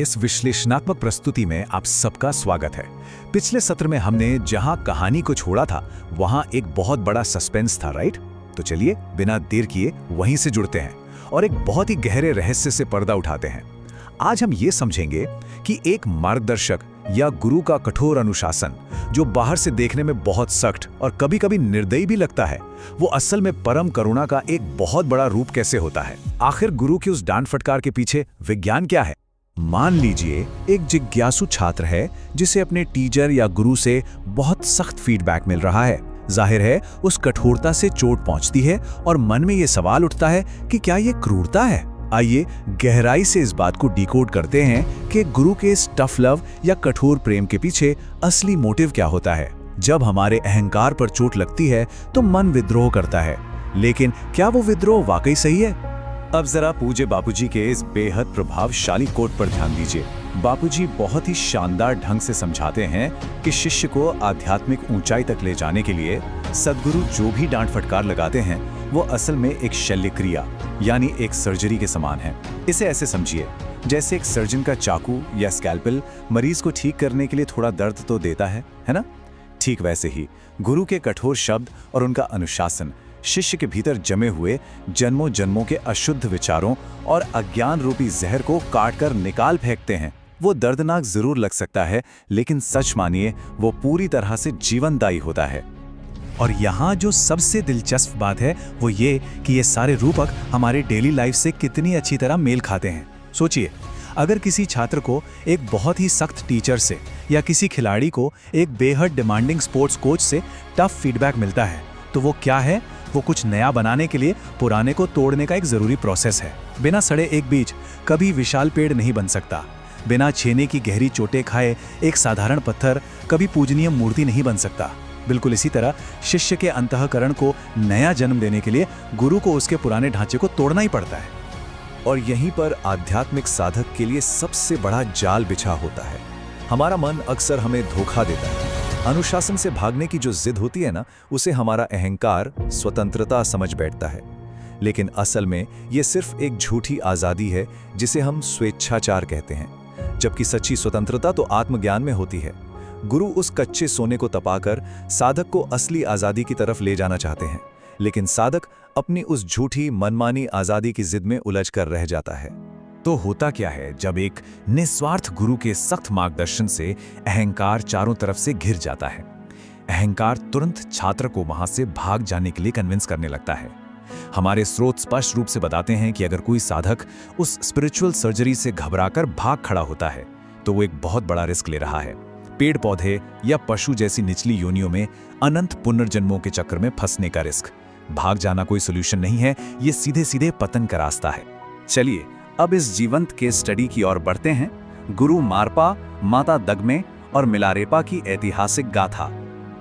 इस विश्लेषणात्मक प्रस्तुति में आप सबका स्वागत है। पिछले सत्र में हमने जहां कहानी को छोड़ा था वहां एक बहुत बड़ा सस्पेंस था, राइट? तो चलिए बिना देर किए वहीं से जुड़ते हैं और एक बहुत ही गहरे रहस्य से पर्दा उठाते हैं। आज हम ये समझेंगे कि एक मार्गदर्शक या गुरु का कठोर अनुशासन, जो बाहर से देखने में बहुत सख्त और कभी-कभी निर्दयी भी लगता है, वो असल में परम करुणा का एक बहुत बड़ा रूप कैसे होता है। आखिर गुरु की उस डांट फटकार के पीछे विज्ञान क्या है? मान लीजिए एक जिज्ञासु छात्र है जिसे अपने टीचर या गुरु से बहुत सख्त फीडबैक मिल रहा है। जाहिर है उस कठोरता से चोट पहुंचती है और मन में ये सवाल उठता है कि क्या ये क्रूरता है। आइए गहराई से इस बात को डिकोड करते हैं कि गुरु के इस टफ लव या कठोर प्रेम के पीछे असली मोटिव क्या होता है। जब हमारे अहंकार पर चोट लगती है तो मन विद्रोह करता है, लेकिन क्या वो विद्रोह वाकई सही है? अब जरा पूज्य बापूजी के इस बेहद प्रभावशाली कोट पर ध्यान दीजिए। बापूजी बहुत ही शानदार ढंग से समझाते हैं कि शिष्य को आध्यात्मिक ऊंचाई तक ले जाने के लिए सद्गुरु जो भी डांट फटकार लगाते हैं वो असल में एक शल्य क्रिया यानी एक सर्जरी के समान है। इसे ऐसे समझिए, जैसे एक सर्जन का चाकू या स्कैल्पेल मरीज को ठीक करने के लिए थोड़ा दर्द तो देता है ना? ठीक वैसे ही गुरु के कठोर शब्द और उनका अनुशासन शिष्य के भीतर जमे हुए जन्मों जन्मों के अशुद्ध विचारों और अज्ञान रूपी जहर को काटकर निकाल फेंकते हैं। वो दर्दनाक जरूर लग सकता है, लेकिन सच मानिए वो पूरी तरह से जीवनदायी होता है। और यहाँ जो सबसे दिलचस्प बात है वो ये कि ये सारे रूपक हमारे डेली लाइफ से कितनी अच्छी तरह मेल खाते हैं। सोचिए, अगर किसी छात्र को एक बहुत ही सख्त टीचर से या किसी खिलाड़ी को एक बेहद डिमांडिंग स्पोर्ट्स कोच से टफ फीडबैक मिलता है, तो वो क्या है? वो कुछ नया बनाने के लिए पुराने को तोड़ने का एक जरूरी प्रोसेस है। बिना सड़े एक बीज कभी विशाल पेड़ नहीं बन सकता। बिना छेने की गहरी चोटें खाए एक साधारण पत्थर कभी पूजनीय मूर्ति नहीं बन सकता। बिल्कुल इसी तरह शिष्य के अंतःकरण को नया जन्म देने के लिए गुरु को उसके पुराने ढांचे को तोड़ना ही पड़ता है। और यहीं पर आध्यात्मिक साधक के लिए सबसे बड़ा जाल बिछा होता है। हमारा मन अक्सर हमें धोखा देता है। अनुशासन से भागने की जो जिद होती है ना, उसे हमारा अहंकार स्वतंत्रता समझ बैठता है। लेकिन असल में ये सिर्फ एक झूठी आज़ादी है जिसे हम स्वेच्छाचार कहते हैं, जबकि सच्ची स्वतंत्रता तो आत्मज्ञान में होती है। गुरु उस कच्चे सोने को तपाकर साधक को असली आज़ादी की तरफ ले जाना चाहते हैं, लेकिन साधक अपनी उस झूठी मनमानी आज़ादी की जिद में उलझ कर रह जाता है। तो होता क्या है जब एक निस्वार्थ गुरु के सख्त मार्गदर्शन से अहंकार चारों तरफ से घिर जाता है? अहंकार तुरंत छात्र को वहां से भाग जाने के लिए कन्विंस करने लगता है। हमारे स्रोत स्पष्ट रूप से बताते हैं कि अगर कोई साधक उस स्पिरिचुअल सर्जरी से घबराकर भाग खड़ा होता है तो वो एक बहुत बड़ा रिस्क ले रहा है। पेड़ पौधे या पशु जैसी निचली योनियों में अनंत पुनर्जन्मों के चक्र में फंसने का रिस्क। भाग जाना कोई सोल्यूशन नहीं है, ये सीधे सीधे पतन का रास्ता है। चलिए अब इस जीवंत केस स्टडी की ओर बढ़ते हैं। गुरु मारपा, माता दगमे और मिलारेपा की ऐतिहासिक गाथा।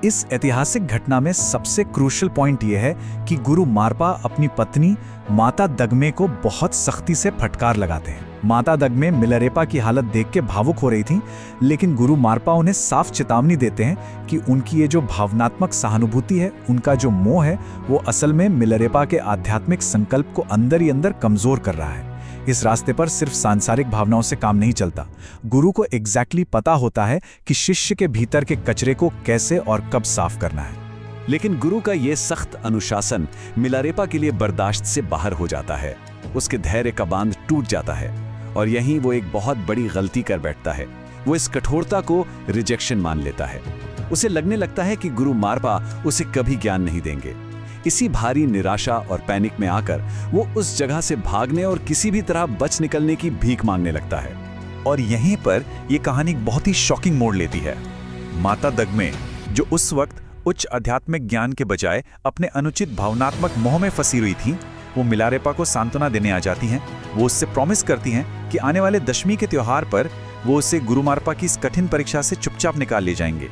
इस ऐतिहासिक घटना में सबसे क्रूशियल पॉइंट यह है कि गुरु मारपा अपनी पत्नी माता दगमे को बहुत सख्ती से फटकार लगाते हैं। माता दगमे मिलारेपा की हालत देख के भावुक हो रही थी, लेकिन गुरु मारपा उन्हें साफ चेतावनी देते हैं कि उनकी ये जो भावनात्मक सहानुभूति है, उनका जो मोह है, वो असल में मिलारेपा के आध्यात्मिक संकल्प को अंदर ही अंदर कमजोर कर रहा है। इस रास्ते पर सिर्फ सांसारिक भावनाओं से काम नहीं चलता। गुरु को एग्जैक्टली पता होता है कि शिष्य के भीतर के कचरे को कैसे और कब साफ करना है। लेकिन गुरु का ये सख्त अनुशासन मिलारेपा के लिए बर्दाश्त से बाहर हो जाता है। उसके धैर्य का बांध टूट जाता है और यहीं वो एक बहुत बड़ी गलती कर बैठता है। वो इस कठोरता को रिजेक्शन मान लेता है। उसे लगने लगता है कि गुरु मारपा उसे कभी ज्ञान नहीं देंगे। इसी भारी निराशा और पैनिक में आकर वो उस जगह से भागने और किसी भी तरह बच निकलने की भीख मांगने लगता है। और यहीं पर यह कहानी बहुत ही शॉकिंग मोड़ लेती है। माता दगमे, जो उस वक्त उच्च आध्यात्मिक ज्ञान के बजाय अपने अनुचित भावनात्मक मोह में फंसी हुई थी, वो मिलारेपा को सांत्वना देने आ जाती हैं। वो उससे प्रॉमिस करती हैं कि आने वाले दशमी के त्योहार पर वो उसे गुरु मारपा की इस कठिन परीक्षा से चुपचाप निकाल ले जाएंगे।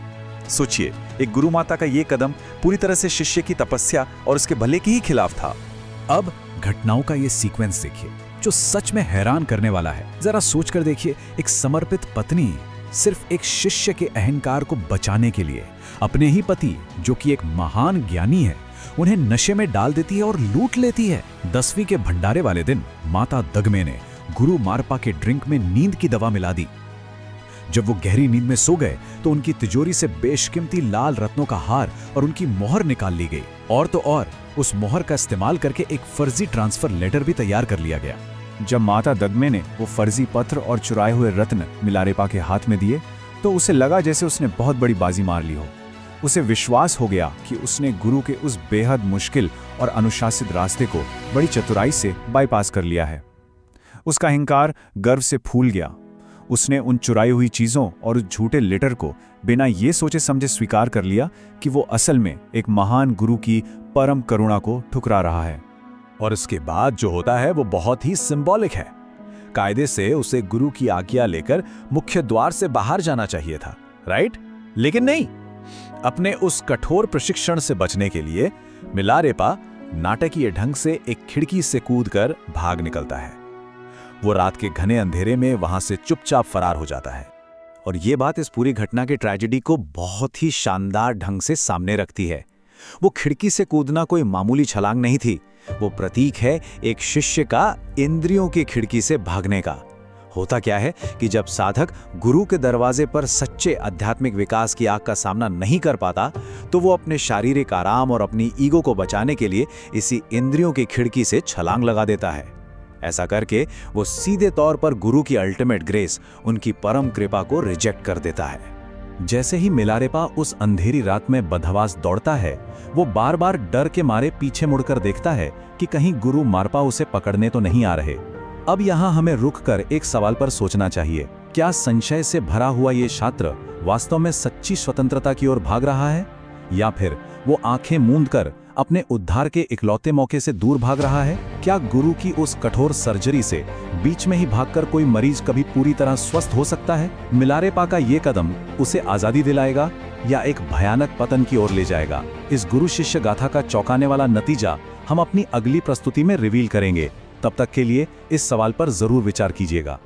सोचिए, एक गुरु माता का ये कदम पूरी तरह से शिष्य की तपस्या और उसके भले के ही खिलाफ था। अब घटनाओं का ये सीक्वेंस देखिए जो सच में हैरान करने वाला है। जरा सोचकर देखिए, एक समर्पित पत्नी सिर्फ एक शिष्य के अहंकार को बचाने के लिए अपने ही पति, जो कि एक महान ज्ञानी है, उन्हें नशे में डाल देती है और लूट लेती है। 10वीं के भंडारे वाले दिन माता दगमे ने गुरु मारपा के ड्रिंक में नींद की दवा मिला दी। जब वो गहरी नींद में सो गए तो उनकी तिजोरी से बेशकीमती लाल रत्नों का हार और उनकी मोहर निकाल ली गई। और तो और उस मोहर का इस्तेमाल करके एक फर्जी ट्रांसफर लेटर भी तैयार कर लिया गया। जब माता दगमे ने वो फर्जी पत्र और चुराए हुए रत्न मिलारेपा के हाथ में दिए तो उसे लगा जैसे उसने बहुत बड़ी बाजी मार ली हो। उसे विश्वास हो गया कि उसने गुरु के उस बेहद मुश्किल और अनुशासित रास्ते को बड़ी चतुराई से बाईपास कर लिया है। उसका अहंकार गर्व से फूल गया। उसने उन चुराई हुई चीज़ों और उस झूठे लेटर को बिना ये सोचे समझे स्वीकार कर लिया कि वो असल में एक महान गुरु की परम करुणा को ठुकरा रहा है। और इसके बाद जो होता है वो बहुत ही सिंबॉलिक है। कायदे से उसे गुरु की आज्ञा लेकर मुख्य द्वार से बाहर जाना चाहिए था, राइट? लेकिन नहीं। अपने उस कठोर प्रशिक्षण से बचने के लिए मिलारेपा नाटकीय ढंग से एक खिड़की से कूदकर भाग निकलता है। वो रात के घने अंधेरे में वहां से चुपचाप फरार हो जाता है। और ये बात इस पूरी घटना के ट्रेजेडी को बहुत ही शानदार ढंग से सामने रखती है। वो खिड़की से कूदना कोई मामूली छलांग नहीं थी, वो प्रतीक है एक शिष्य का इंद्रियों की खिड़की से भागने का। होता क्या है कि जब साधक गुरु के दरवाजे पर सच्चे आध्यात्मिक विकास की आग का सामना नहीं कर पाता तो वो अपने शारीरिक आराम और अपनी ईगो को बचाने के लिए इसी इंद्रियों की खिड़की से छलांग लगा देता है। ऐसा करके वो सीधे तौर पर गुरु की अल्टीमेट ग्रेस, उनकी परम कृपा को रिजेक्ट कर देता है। जैसे ही मिलारेपा उस अंधेरी रात में बदहवास दौड़ता है, वो बार बार डर के मारे पीछे मुड़कर देखता है कि कहीं गुरु मारपा उसे पकड़ने तो नहीं आ रहे। अब यहाँ हमें रुककर एक सवाल पर सोचना चाहिए, क्या संशय से भरा हुआ ये छात्र वास्तव में सच्ची स्वतंत्रता की ओर भाग रहा है, या फिर वो आंखें मूंदकर अपने उद्धार के इकलौते मौके से दूर भाग रहा है? क्या गुरु की उस कठोर सर्जरी से बीच में ही भागकर कोई मरीज कभी पूरी तरह स्वस्थ हो सकता है? मिलारेपा का ये कदम उसे आजादी दिलाएगा या एक भयानक पतन की ओर ले जाएगा? इस गुरु शिष्य गाथा का चौंकाने वाला नतीजा हम अपनी अगली प्रस्तुति में रिवील करेंगे। तब तक के लिए इस सवाल पर जरूर विचार कीजिएगा।